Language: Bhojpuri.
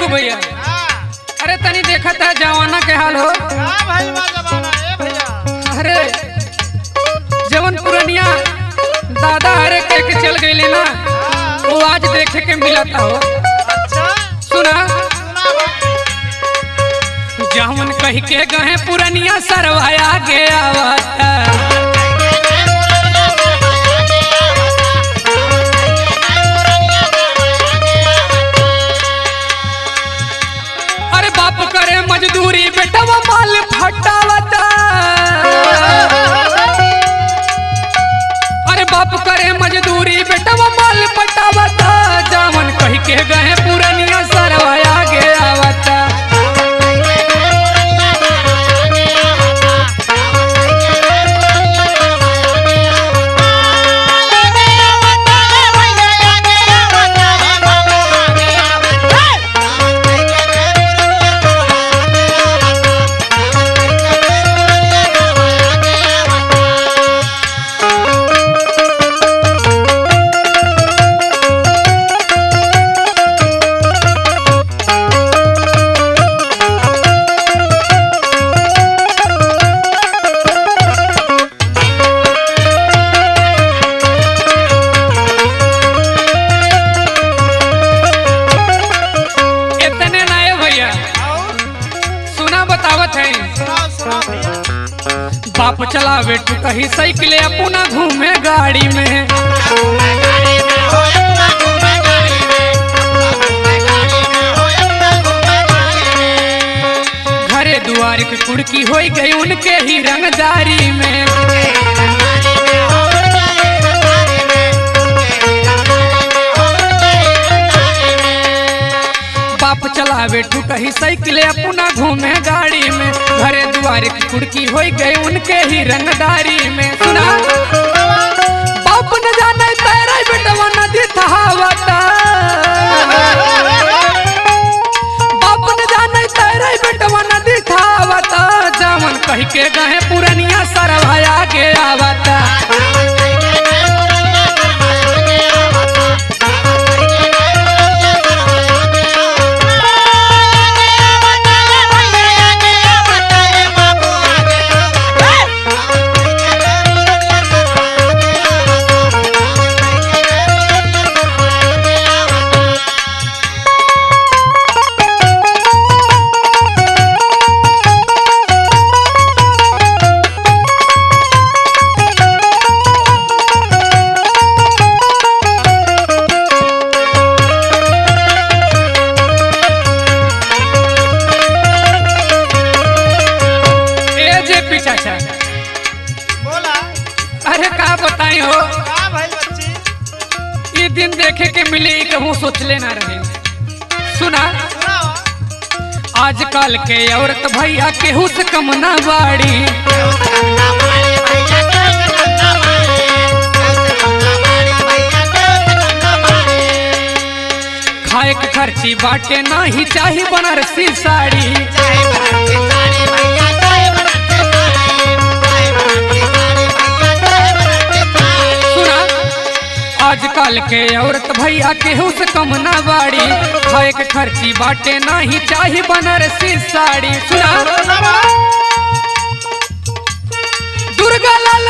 भैया। अरे तनी देखा था जवाना के हाल हो। अरे जवन पुरनिया दादा हरे कह के चल गई ना, वो आज देखे के मिला था हो। सुना जवन कह के गए पुरनिया सरवाया गया आवता। अरे बाप करे मजदूरी बेटवा माल फटावता। अरे बाप करे मजदूरी बेटवा माल फटावता। जावन कह के गए पुरनिया सरवाया गया आवता। बाप चलावे तू कहीं साइकिल अपना घूमे गाड़ी में। घरे दुआर की कुड़की हो गई उनके ही रंगदारी में। बाप चलावे तू कहीं साइकिल अपना घूमे गाड़ी में। घरे दुआर की कुड़की हो गई उनके ही रंगदारी में। सुना बाप न जाने तेरा बेटवा नदी थहावता। बाप न जाने तेरा बेटवा नदी थहावता। जावन कह के गए पुरनिया सरवाया के आवता। अरे का बताई हो, ये दिन देखे के मिले कहूँ सोच लेना रहे। सुना आजकल के औरत भैया केहू से कम ना बाड़ी। खाए के खर्ची बाटे नहीं चाही बनारसी साड़ी। आजकल के औरत भैया केहू से कम ना बाड़ी। खाए के खर्ची बाटे नहीं चाही बनारसी साड़ी। सुना दुर्गा लाल